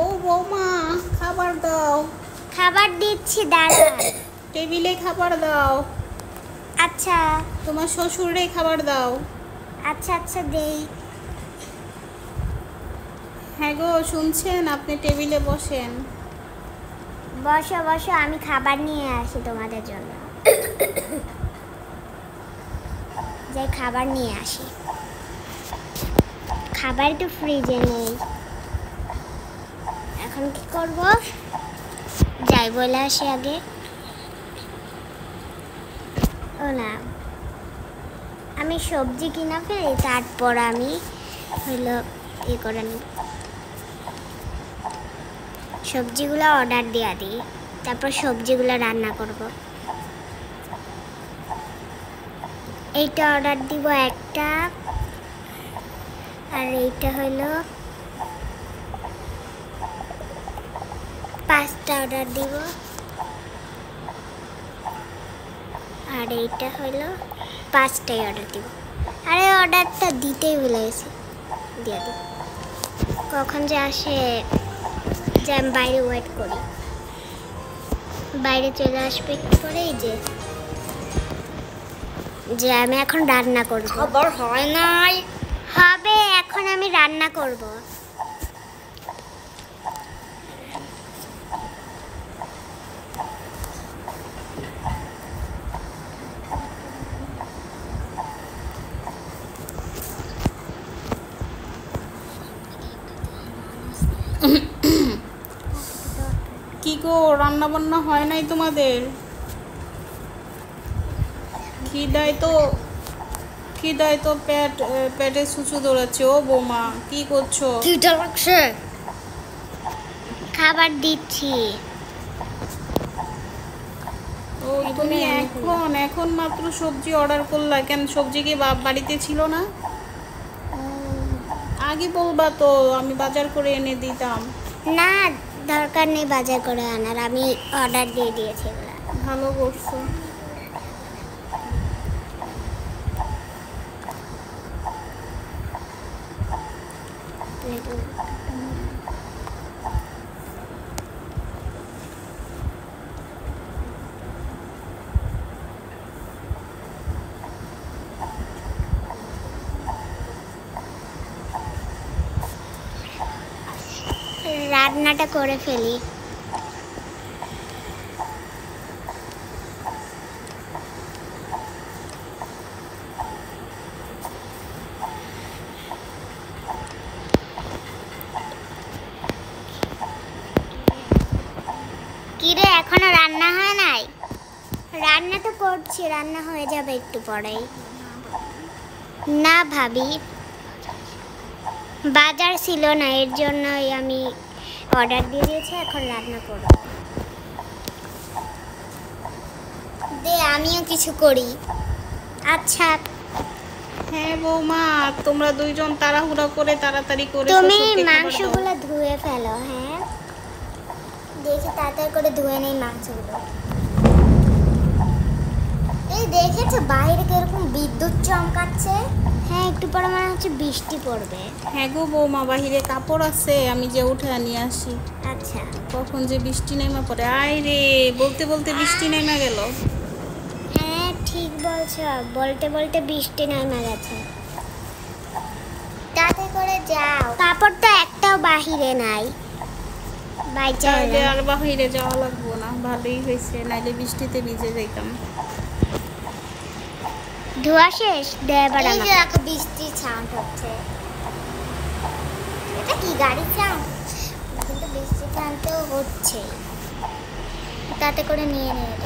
ও বৌমা, খাবার দাও। খাবার দিচ্ছি, দাঁড়ান। টেবিলে খাবার দাও। আচ্ছা তোমার শ্বশুরে খাবার দাও। আচ্ছা আচ্ছা দেই। হ্যাঁ গো, শুনছেন? আপনি টেবিলে বসেন। বসো বসো, আমি খাবার নিয়ে আসি তোমাদের জন্য। যাই খাবার নিয়ে আসি। খাবার তো ফ্রিজে নেই, এখন কি করব? যাই বলে আসি আগে। ও না, আমি সবজি কিনা ফেলি, তারপর আমি হলো করে নিই, সবজিগুলো অর্ডার দিয়ে দিই, তারপর সবজিগুলো রান্না করব। এইটা অর্ডার দিব একটা, আর এইটা হলো 5টা অর্ডার দিব, আর এইটা হলো 5টাই অর্ডার দিব। আরে অর্ডারটা দিতেই ভুলে গেছি, দিয়ে দিই। কখন যে আসে, যে আমি বাইরে ওয়েট করি, বাইরে চলে আসবে একটু পরেই। যে আমি এখন রান্না করব। খবর হয় নাই, হবে, এখন আমি রান্না করব। কি গো, রান্না বান্না হয় নাই তোমাদের? খিদায় তো পেটে সুচু দৌড়াচ্ছে। ও বৌমা, কি করছো? খিদে লাগছে। খাবার দিচ্ছি। ও তুমি এখন মাত্র সবজি অর্ডার করলা কেন? সবজি কি বাড়িতে ছিল না? আগে বলবা তো, আমি বাজার করে এনে দিতাম। না, দরকার নেই বাজার করে আনার, আমি অর্ডার দিয়ে দিয়েছি এগুলা। ভালো করছো। রান্নাটা করে ফেলি। কিরে, এখনো রান্না হয় নাই? রান্না তো করছি, রান্না হয়ে যাবে একটু পরেই। না ভাবি, বাজার ছিল না, এর জন্যই আমি অর্ডার দিয়ে দিয়েছি, এখন রান্না করব। দে, আমিও কিছু করি। আচ্ছা। হ্যাঁ বৌমা, তোমরা দুইজন তাড়াহুড়া করে তাড়াতাড়ি করে তুমি শ্বশুরকে খাবার দাও। মাংসগুলো ধুয়ে ফেলো। হ্যাঁ, দেখি তাড়াতাড়ি করে ধুয়ে নেই মাংসগুলো। এই দেখেছো বাইরে কিরকম বিদ্যুৎ চমকাচ্ছে? হ্যাঁ, একটু পরে মনে হচ্ছে বৃষ্টি পড়বে। হ্যাঁ গো বৌমা, বাহিরে কাপড় আছে, আমি যে উঠে নিয়ে আসি। আচ্ছা। কখন যে বৃষ্টি নেমে পড়ে। আয় রে, বলতে বলতে বৃষ্টি নেমে গেল। হ্যাঁ ঠিক বলছো, বলতে বলতে বৃষ্টি নেমে গেছে। তাতে করে যাও, কাপড় তো একটাও বাহিরে নাই। তাহলে আর বাহিরে যাওয়া লাগবো না, ভালোই হয়েছে, নাইলে বৃষ্টিতে ভিজে যাইতাম। ধোয়া শেষ, দেবার এই যে একটা বৃষ্টি সাউন্ড হচ্ছে। এটা কি গাড়ি সাউন্ড? কিন্তু বৃষ্টি সাউন্ড তো হচ্ছে, তাতে করে নিয়ে নেয়।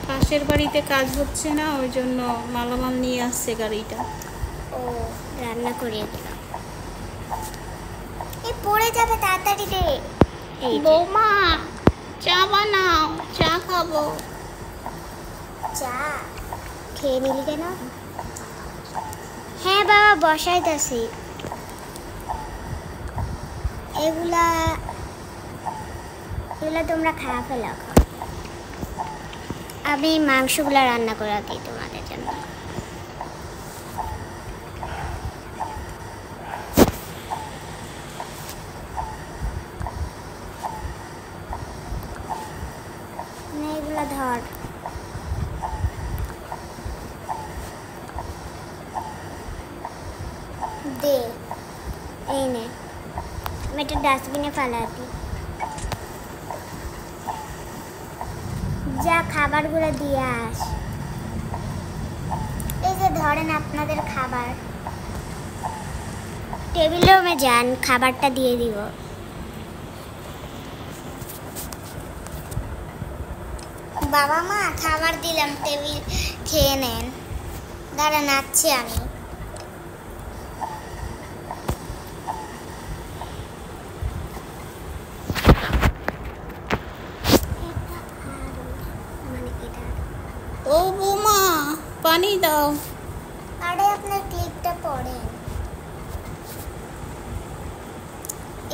পাশের বাড়িতে কাজ হচ্ছে না, ওই জন্য মালামাল নিয়ে আসছে গাড়িটা। ও, রান্না করিয়ে দিলাম। এই পড়ে যাবে, তাড়াতাড়ি দে। এই বৌমা, চা বানাও, চা খাবো। চা খেয়ে নিলি কেন? হ্যাঁ বাবা, বসাইতেছি। এগুলা তোমরা খাওয়া ফেলা। আমি মাংসগুলা রান্না করে দিই তোমাদের জন্য। দে, এই নে, আমি এটা ডাস্টবিনে ফেলা দিই। যা খাবারগুলো দিয়ে আস। এই যে ধরেন আপনাদের খাবার, টেবিল রুমে যান, খাবারটা দিয়ে দিব। বাবা মা খাবার দিলাম, টেবিল খেয়ে নেন। দাঁড়া, নাচছি আমি। ও বৌমা, পানি দাও। আরে আপনার ক্লিপটা পড়েন।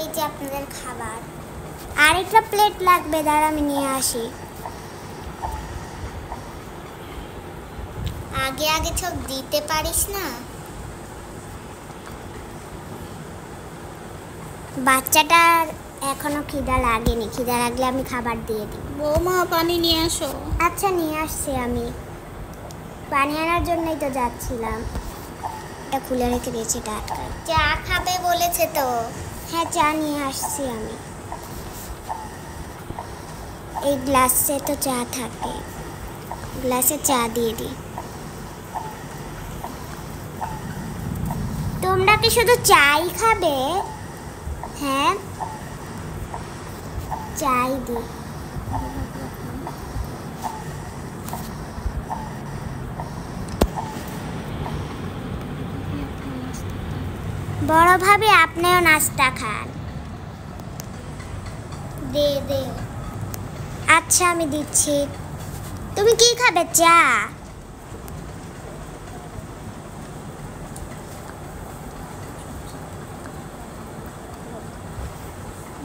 এই যে আপনাদের খাবার। আরেকটা প্লেট লাগবে, দাঁড়া আমি নিয়ে আসি। আগে আগে সব দিতে পারিস না। বাচ্চাটার এখনো খিদা লাগেনি, খিদা লাগলে আমি খাবার দিয়ে দিই। বৌমা পানি নিয়ে আসো। আচ্ছা নিয়ে আসছি আমি, পানি আনার জন্যই তো যাচ্ছিলাম। এটা খুলে রেখে দিয়েছি, এটা আটকায়। চা খাবে বলেছে তো। হ্যাঁ, চা নিয়ে আসছি আমি। এই গ্লাসে তো চা থাকে, গ্লাসে চা দিয়ে দিই। তোমরা কি শুধু চাই খাবে? হ্যাঁ, চাই দি। বড় ভাবি, আপনিও নাস্তা খান। দে দে। আচ্ছা আমি দিচ্ছি। তুমি কি খাবে? চা?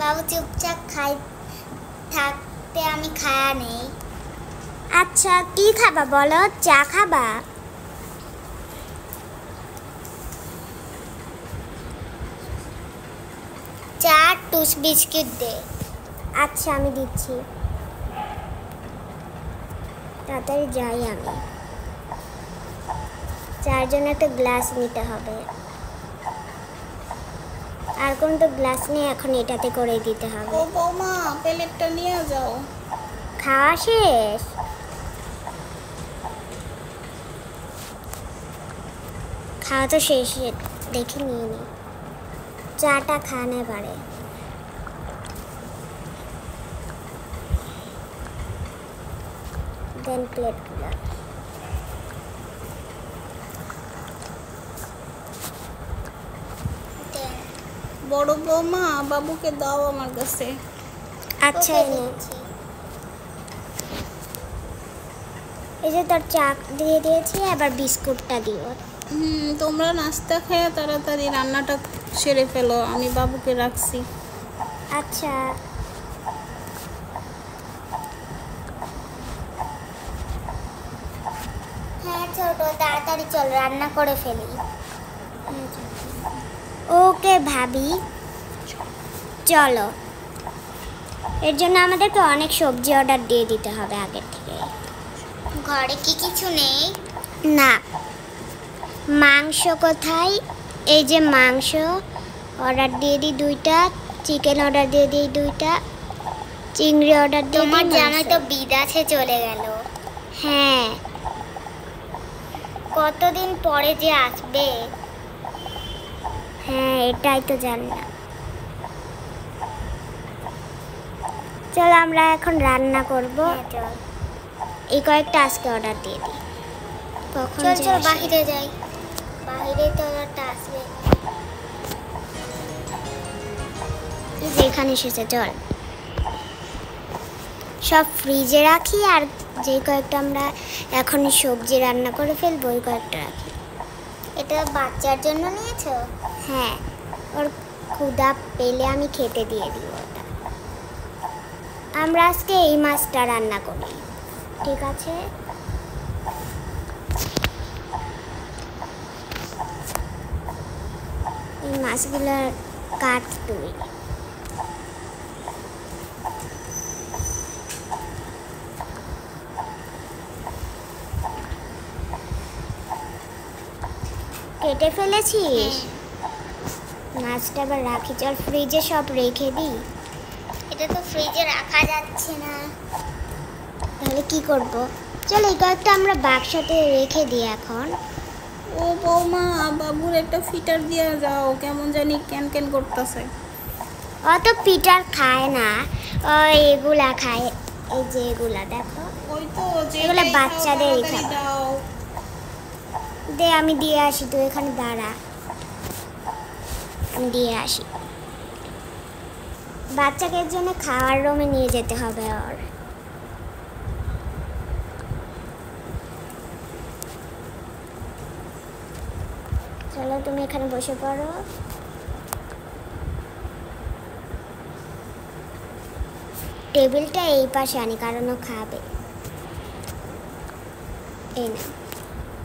বাবু চুপচাপ খাই থাকতে আমি খায়া নেই। আচ্ছা কি খাবা বলো? চা খাবা? চা টুস বিস্কিট দে। আচ্ছা আমি দিচ্ছি, তাড়াতাড়ি যাই আমি। চার জন্য একটা গ্লাস নিতে হবে, আর কোন তো গ্লাস নেই, এখন এটাতে করে দিতে হবে। ও বৌমা, প্লেটটা নিয়ে যাও। খাওয়া শেষ? খাওয়া তো শেষ, দেখে নিয়ে নি। চাটা খানে পারে। দেন প্লেটগুলো। বড় বৌমা, বাবুকে দাও আমার কাছে। আচ্ছা এনেছি। এই যে তোর চা দিয়ে দিয়েছি, আবার বিস্কুটটা দিও। তোমরা নাস্তা খেয়ে তাড়াতাড়ি রান্নাটা সেরে ফেলো, আমি বাবুকে রাখছি। আচ্ছা। হ্যাঁ ছোট, তাড়াতাড়ি চল, রান্না করে ফেলি। ওকে ভাবি, চলো। এর জন্য আমাদেরকে অনেক সবজি অর্ডার দিয়ে দিতে হবে আগের থেকে। ঘরে কি কিছু নেই? না। মাংস কোথায়? এই যে মাংস অর্ডার দিয়ে দিই 2টা, চিকেন অর্ডার দিয়ে দিই 2টা, চিংড়ি অর্ডার দিয়ে দিই। তোমার জামাই তো বিদেশে চলে গেল। হ্যাঁ, কতদিন পরে যে আসবে। হ্যাঁ, এটাই তো জানি না। চল আমরা এখন রান্না করব। এই কয়েকটা আজকে অর্ডার দিয়ে দিই। কখন চল চল বাইরে যাই, বাইরে তো অর্ডারটা আসবে। যেখানে এসেছে চল, সব ফ্রিজে রাখি, আর যে কয়েকটা আমরা এখন সবজি রান্না করে ফেলবো ওই কয়েকটা রাখি। এটা বাচ্চার জন্য নিয়েছো? হ্যাঁ, ওর ক্ষুধা পেলে আমি খেতে দিয়ে দিব ওটা। আমরা আজকে এই মাছটা রান্না করি, ঠিক আছে? এই মাছগুলো কাট তুই। কেটে ফেলেছিস? মাছটা আবার রাখি, চল ফ্রিজে সব রেখে দিই। এটা তো ফ্রিজে রাখা যাচ্ছে না, তাহলে কি করব? চল এই কয়েকটা আমরা বাক্সতে রেখে দিই এখন। ও বৌমা, বাবুর একটা ফিটার দিয়ে যাও, কেমন জানি ক্যান ক্যান করতেছে। অত পিটার খায় না, এগুলা খায়, এই যে এগুলা দেখো, ওই তো এগুলো বাচ্চাদেরই খাবার। দাও। দে আমি দিয়ে আসি, তুই এখানে দাঁড়া, আমি দিয়ে আসি। বাচ্চাকে জন্য খাওয়ার রুমে নিয়ে যেতে হবে ওর। চলো তুমি এখানে বসে পড়ো। টেবিলটা এই পাশে আনি, কারণ ও খাবে। এই না,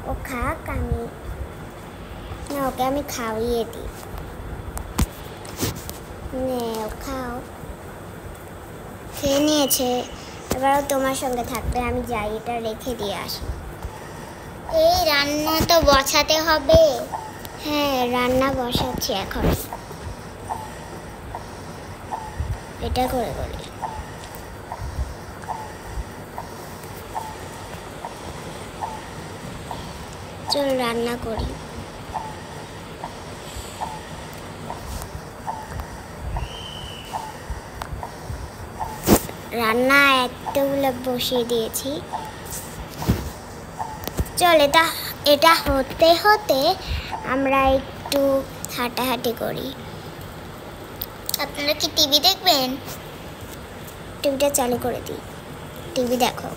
ও খাক, আমি না ওকে আমি খাওয়িয়ে দিই। নে ও খাও, খেয়ে নিয়েছে, এবারও তোমার সঙ্গে থাকবে। আমি যাই, এটা রেখে দিয়ে আসি। এই রান্না তো বসাতে হবে। হ্যাঁ রান্না বসাচ্ছি এখন, এটা করে বলি। চল রান্না করি। রান্না একটাগুলো বসিয়ে দিয়েছি। চল এটা হতে হতে আমরা একটু হাঁটাহাঁটি করি। আপনারা কি টিভি দেখবেন? টিভিটা চালু করে দিই, টিভি দেখো।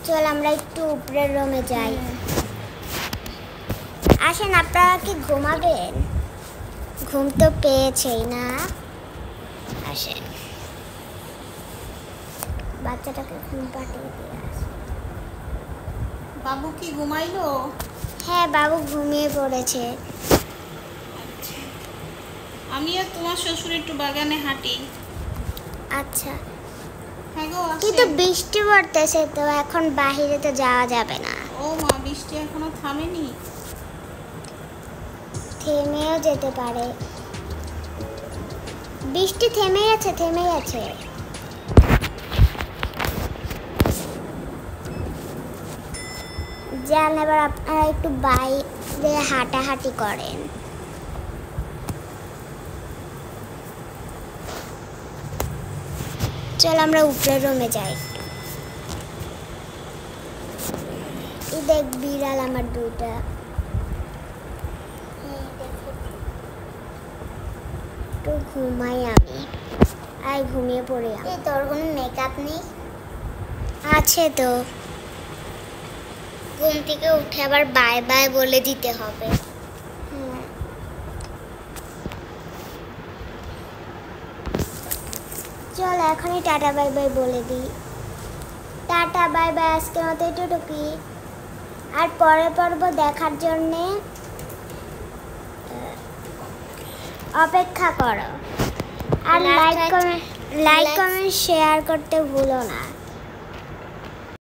চল আমরা একটু উপরের রুমে যাই। আসেন, আপনারা কি ঘুমাবেন? ঘুম তো পেয়েছেই না, আসেন। বাচ্চাটাকে ঘুম পাঠিয়ে দিয়ে আসে। বাবু কি ঘুমাইলো? হ্যাঁ বাবু ঘুমিয়ে পড়েছে। আমি আর তোমার শ্বশুর একটু বাগানে হাঁটি। আচ্ছা, হ্যাঁ গো, কিন্তু বৃষ্টি পড়তেছে তো এখন বাইরে তো যাওয়া যাবে না। ও মা, বৃষ্টি এখনো থামেনি? থেমেও যেতে পারে। বৃষ্টি থেমে গেছে, থেমে গেছে। যান এবার আপনারা একটু বাইরে হাঁটাহাঁটি করেন। চল আমরা উপরের রুমে যাই। এই দেখ বিড়াল আমার দুইটা। একটু ঘুমাই আমি, আয় ঘুমিয়ে পড়ি আমি। তোর কোনো মেকআপ নেই? আছে তো, ঘুম থেকে উঠে আবার বাই বাই বলে দিতে হবে। চল এখনই টাটা বাই বাই বলে দিই। টাটা বাই বাই, আজকের মতো এটুকুই। আর পরের পর্ব দেখার জন্যে অপেক্ষা করো। আর লাইক কমেন্ট শেয়ার করতে ভুলো না।